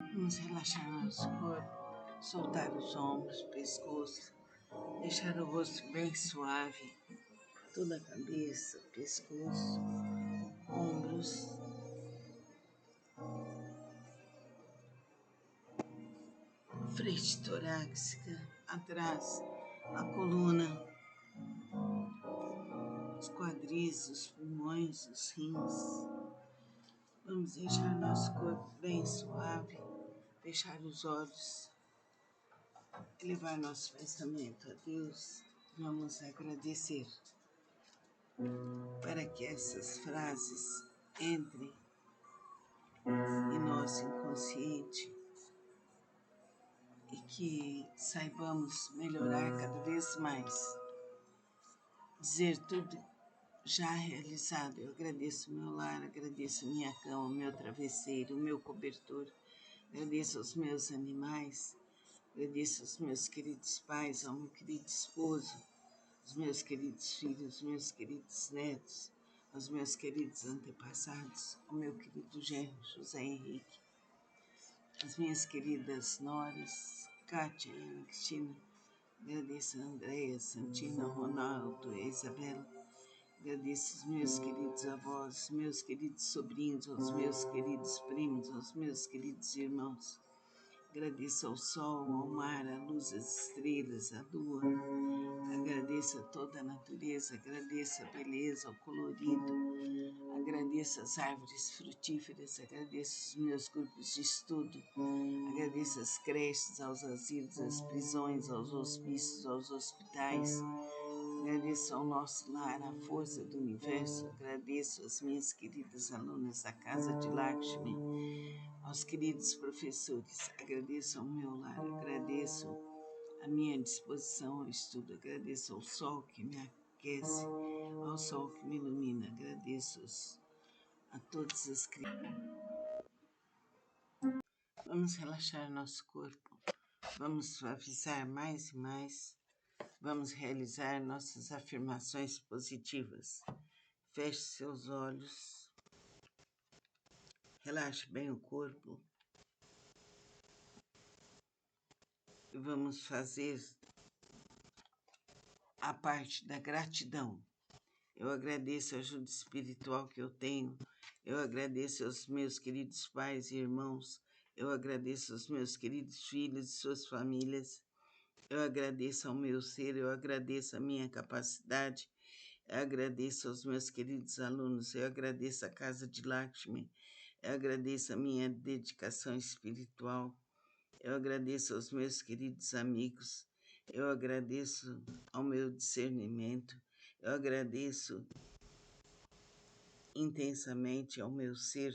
Vamos relaxar nosso corpo, soltar os ombros, pescoço, deixar o rosto bem suave, toda a cabeça, pescoço, ombros, frente torácica, atrás, a coluna, os quadris, os pulmões, os rins. Vamos deixar nosso corpo bem suave, fechar os olhos, elevar nosso pensamento a Deus. Vamos agradecer para que essas frases entrem em nosso inconsciente e que saibamos melhorar cada vez mais. Dizer tudo já realizado. Eu agradeço o meu lar, agradeço a minha cama, o meu travesseiro, o meu cobertor, agradeço aos meus animais, agradeço aos meus queridos pais, ao meu querido esposo, aos meus queridos filhos, meus queridos netos, aos meus queridos antepassados, ao meu querido genro José Henrique, às minhas queridas noras, Kátia e Ana Cristina, agradeço a Andréia, Santina, Ronaldo e Isabela, agradeço aos meus queridos avós, aos meus queridos sobrinhos, aos meus queridos primos, aos meus queridos irmãos. Agradeço ao sol, ao mar, à luz, às estrelas, à lua. Agradeço a toda a natureza, agradeço a beleza, o colorido. Agradeço as árvores frutíferas, agradeço os meus grupos de estudo, agradeço as creches, aos asilos, às prisões, aos hospícios, aos hospitais. Agradeço ao nosso lar, à força do universo, agradeço às minhas queridas alunas da Casa de Lakshmi, aos queridos professores, agradeço ao meu lar, agradeço a minha disposição ao estudo, agradeço ao sol que me aquece, ao sol que me ilumina, agradeço a todas as crianças. Vamos relaxar nosso corpo, vamos suavizar mais e mais, vamos realizar nossas afirmações positivas. Feche seus olhos, relaxe bem o corpo e vamos fazer a parte da gratidão. Eu agradeço a ajuda espiritual que eu tenho, eu agradeço aos meus queridos pais e irmãos, eu agradeço aos meus queridos filhos e suas famílias, eu agradeço ao meu ser, eu agradeço a minha capacidade, eu agradeço aos meus queridos alunos, eu agradeço a Casa de Lakshmi, eu agradeço a minha dedicação espiritual, eu agradeço aos meus queridos amigos, eu agradeço ao meu discernimento, eu agradeço intensamente ao meu ser,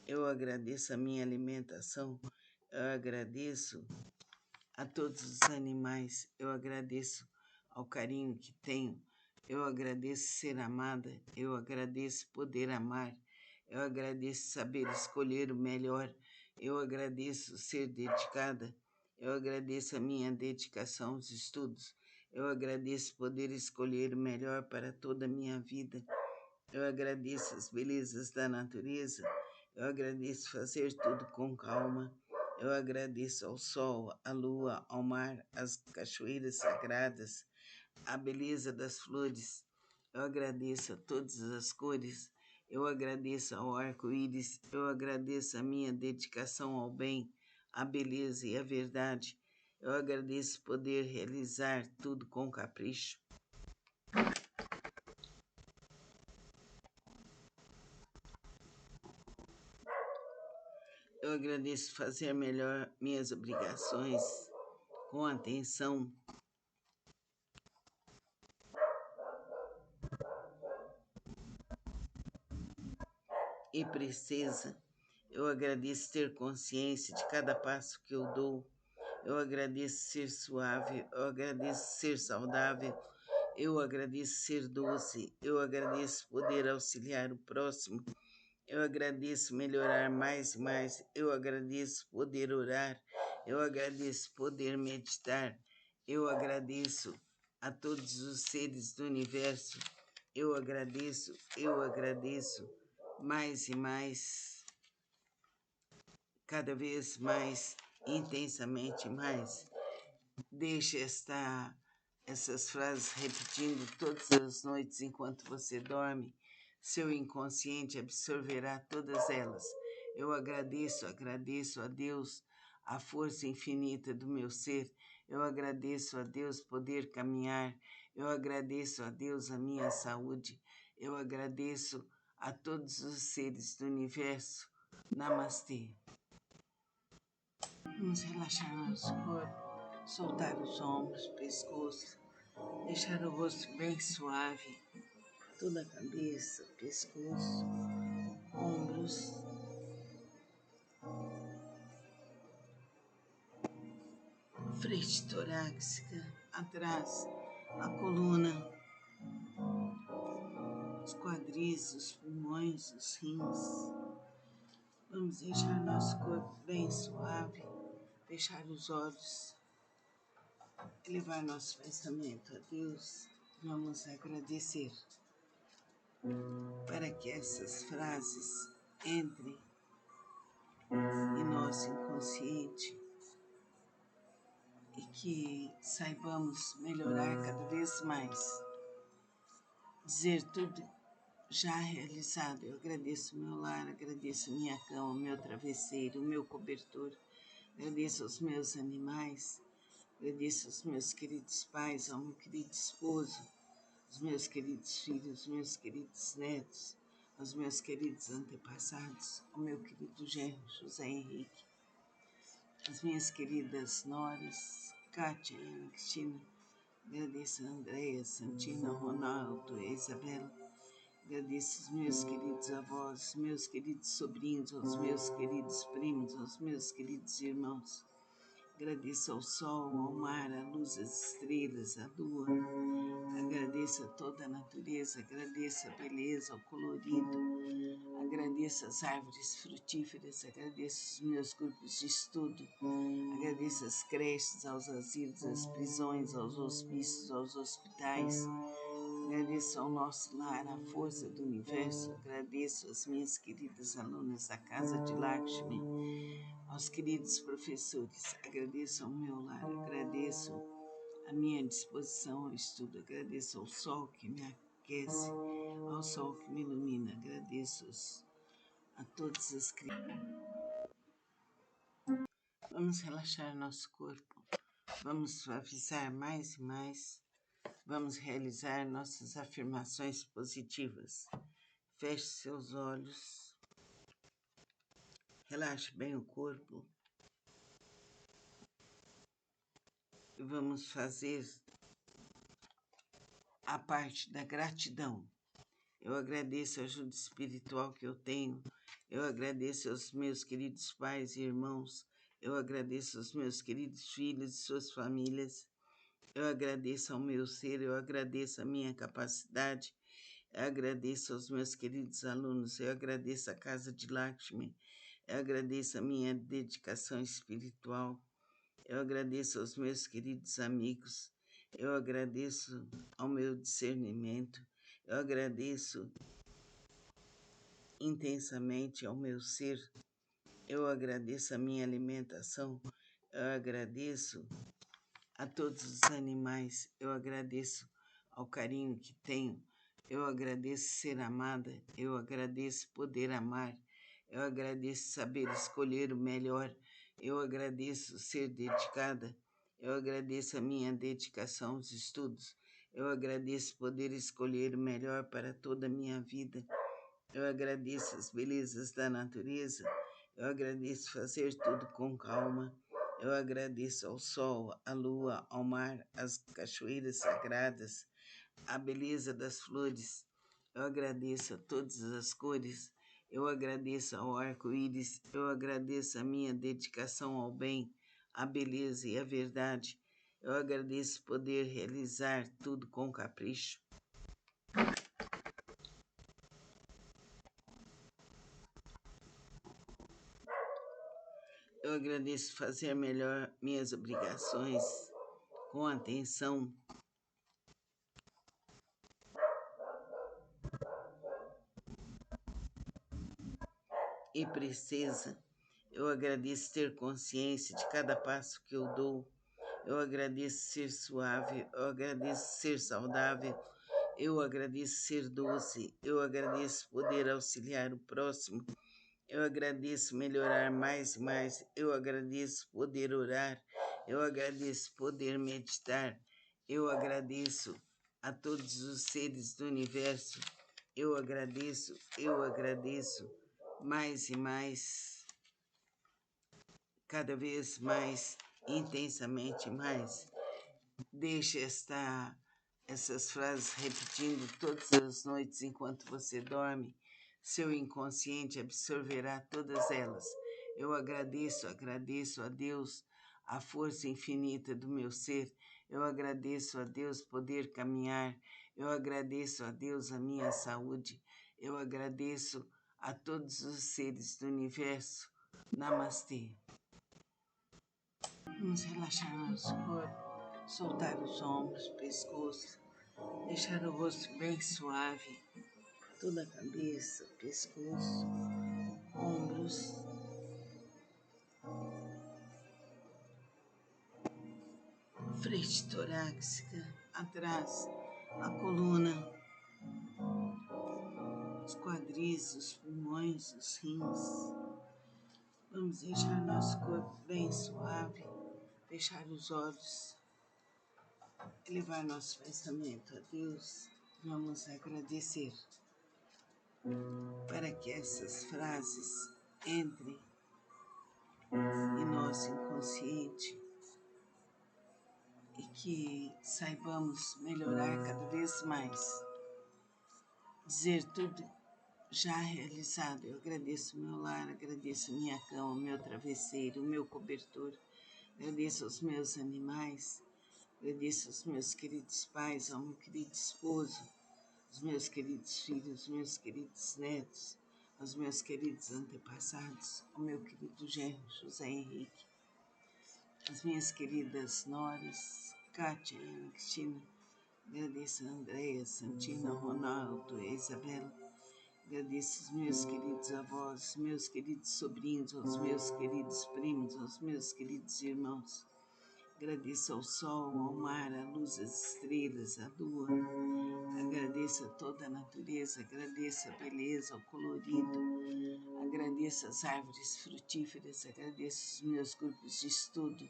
eu agradeço a minha alimentação, eu agradeço a todos os animais, eu agradeço ao carinho que tenho, eu agradeço ser amada, eu agradeço poder amar, eu agradeço saber escolher o melhor, eu agradeço ser dedicada, eu agradeço a minha dedicação aos estudos, eu agradeço poder escolher o melhor para toda a minha vida, eu agradeço as belezas da natureza, eu agradeço fazer tudo com calma, eu agradeço ao sol, à lua, ao mar, às cachoeiras sagradas, à beleza das flores, eu agradeço a todas as cores, eu agradeço ao arco-íris, eu agradeço a minha dedicação ao bem, à beleza e à verdade, eu agradeço poder realizar tudo com capricho. Eu agradeço fazer melhor minhas obrigações com atenção e precisa. Eu agradeço ter consciência de cada passo que eu dou. Eu agradeço ser suave, eu agradeço ser saudável, eu agradeço ser doce, eu agradeço poder auxiliar o próximo, eu agradeço melhorar mais e mais, eu agradeço poder orar, eu agradeço poder meditar, eu agradeço a todos os seres do universo, eu agradeço mais e mais cada vez mais intensamente mais. Deixe essas frases repetindo todas as noites enquanto você dorme. Seu inconsciente absorverá todas elas. Eu agradeço a Deus a força infinita do meu ser. Eu agradeço a Deus poder caminhar. Eu agradeço a Deus a minha saúde. Eu agradeço a todos os seres do universo. Namastê. Vamos relaxar nosso corpo, soltar os ombros, pescoço, deixar o rosto bem suave, toda a cabeça, pescoço, ombros, frente torácica, atrás, a coluna, os quadris, os pulmões, os rins. Vamos deixar nosso corpo bem suave, fechar os olhos, elevar nosso pensamento a Deus. Vamos agradecer para que essas frases entrem em nosso inconsciente e que saibamos melhorar cada vez mais. Dizer tudo já realizado. Eu agradeço meu lar, agradeço minha cama, meu travesseiro, meu cobertor, agradeço aos meus animais, agradeço aos meus queridos pais, ao meu querido esposo, aos meus queridos filhos, meus queridos netos, aos meus queridos antepassados, ao meu querido genro José Henrique, as minhas queridas noras, Kátia e Ana Cristina, agradeço a Andréia, Santina, Ronaldo e Isabela, agradeço os meus queridos avós, meus queridos sobrinhos, aos meus queridos primos, aos meus queridos irmãos, agradeço ao sol, ao mar, à luz, às estrelas, à lua, agradeço a toda a natureza, agradeço a beleza, o colorido, agradeço as árvores frutíferas, agradeço os meus grupos de estudo, agradeço as creches, aos asilos, às prisões, aos hospícios, aos hospitais, agradeço ao nosso lar, à força do universo, agradeço às minhas queridas alunas da Casa de Lakshmi, aos queridos professores, agradeço ao meu lar, agradeço a minha disposição ao estudo, agradeço ao sol que me aquece, ao sol que me ilumina, agradeço a todas as crianças. Vamos relaxar nosso corpo, vamos suavizar mais e mais, vamos realizar nossas afirmações positivas. Feche seus olhos, relaxe bem o corpo e vamos fazer a parte da gratidão. Eu agradeço a ajuda espiritual que eu tenho, eu agradeço aos meus queridos pais e irmãos, eu agradeço aos meus queridos filhos e suas famílias, eu agradeço ao meu ser, eu agradeço a minha capacidade, eu agradeço aos meus queridos alunos, eu agradeço a Casa de Lakshmi, eu agradeço a minha dedicação espiritual, eu agradeço aos meus queridos amigos, eu agradeço ao meu discernimento, eu agradeço intensamente ao meu ser, eu agradeço a minha alimentação, eu agradeço a todos os animais, eu agradeço ao carinho que tenho, eu agradeço ser amada, eu agradeço poder amar, eu agradeço saber escolher o melhor, eu agradeço ser dedicada, eu agradeço a minha dedicação aos estudos, eu agradeço poder escolher o melhor para toda a minha vida, eu agradeço as belezas da natureza, eu agradeço fazer tudo com calma, eu agradeço ao sol, à lua, ao mar, às cachoeiras sagradas, à beleza das flores, eu agradeço a todas as cores, eu agradeço ao arco-íris, eu agradeço a minha dedicação ao bem, à beleza e à verdade, eu agradeço poder realizar tudo com capricho. Eu agradeço fazer melhor minhas obrigações com atenção e presteza. Eu agradeço ter consciência de cada passo que eu dou. Eu agradeço ser suave, eu agradeço ser saudável, eu agradeço ser doce, eu agradeço poder auxiliar o próximo, eu agradeço melhorar mais e mais, eu agradeço poder orar, eu agradeço poder meditar, eu agradeço a todos os seres do universo, eu agradeço mais e mais, cada vez mais, intensamente mais. Deixe essas frases repetindo todas as noites enquanto você dorme. Seu inconsciente absorverá todas elas. Eu agradeço a Deus a força infinita do meu ser. Eu agradeço a Deus poder caminhar. Eu agradeço a Deus a minha saúde. Eu agradeço a todos os seres do universo. Namastê. Vamos relaxar nosso corpo, soltar os ombros, pescoço, deixar o rosto bem suave, toda a cabeça, pescoço, ombros, frente torácica, atrás, a coluna, os quadris, os pulmões, os rins. Vamos deixar nosso corpo bem suave, fechar os olhos, elevar nosso pensamento a Deus. Vamos agradecer para que essas frases entrem em nosso inconsciente e que saibamos melhorar cada vez mais. Dizer tudo já realizado. Eu agradeço o meu lar, agradeço minha cama, meu travesseiro, o meu cobertor, agradeço aos meus animais, agradeço aos meus queridos pais, ao meu querido esposo, aos meus queridos filhos, meus queridos netos, aos meus queridos antepassados, ao meu querido genro José Henrique, as minhas queridas noras, Kátia e Ana Cristina, agradeço a Andréia, Santina, Ronaldo e Isabela, agradeço os meus queridos avós, meus queridos sobrinhos, aos meus queridos primos, aos meus queridos irmãos, agradeço ao sol, ao mar, à luz, às estrelas, à lua, agradeço a toda a natureza, agradeço a beleza, o colorido, agradeço as árvores frutíferas, agradeço os meus grupos de estudo,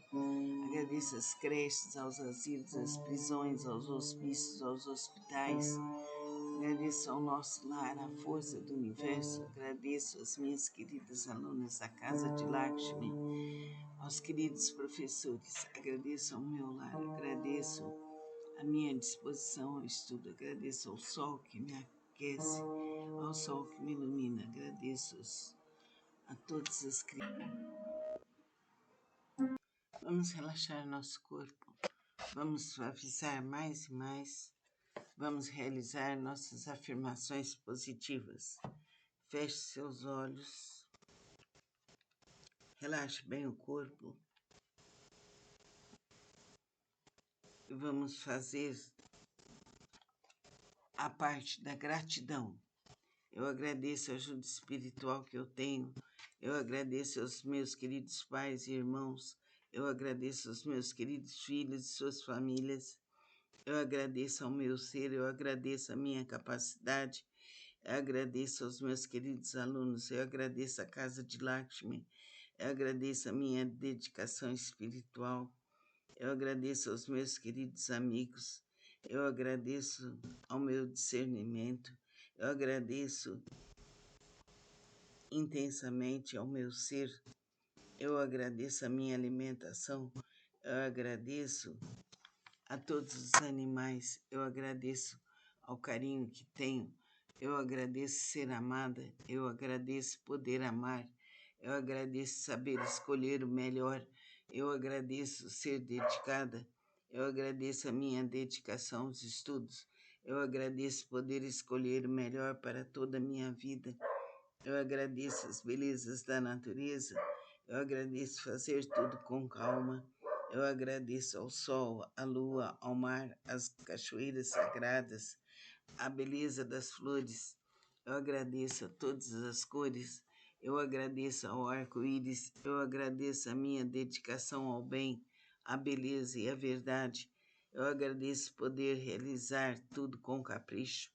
agradeço as creches, aos asilos, às prisões, aos hospícios, aos hospitais, agradeço ao nosso lar, à força do universo, agradeço às minhas queridas alunas da Casa de Lakshmi, aos queridos professores, agradeço ao meu lar, agradeço a minha disposição ao estudo, agradeço ao sol que me aquece, ao sol que me ilumina, agradeço a todas as crianças. Vamos relaxar nosso corpo, vamos suavizar mais e mais, vamos realizar nossas afirmações positivas. Feche seus olhos, relaxe bem o corpo e vamos fazer a parte da gratidão. Eu agradeço a ajuda espiritual que eu tenho, eu agradeço aos meus queridos pais e irmãos, eu agradeço aos meus queridos filhos e suas famílias, eu agradeço ao meu ser, eu agradeço a minha capacidade, eu agradeço aos meus queridos alunos, eu agradeço a Casa de Lakshmi, eu agradeço a minha dedicação espiritual, eu agradeço aos meus queridos amigos, eu agradeço ao meu discernimento, eu agradeço intensamente ao meu ser, eu agradeço a minha alimentação, eu agradeço a todos os animais, eu agradeço ao carinho que tenho, eu agradeço ser amada, eu agradeço poder amar, eu agradeço saber escolher o melhor, eu agradeço ser dedicada, eu agradeço a minha dedicação aos estudos, eu agradeço poder escolher o melhor para toda a minha vida, eu agradeço as belezas da natureza, eu agradeço fazer tudo com calma, eu agradeço ao sol, à lua, ao mar, às cachoeiras sagradas, à beleza das flores, eu agradeço a todas as cores, Eu agradeço ao arco-íris, eu agradeço a minha dedicação ao bem, à beleza e à verdade. Eu agradeço poder realizar tudo com capricho.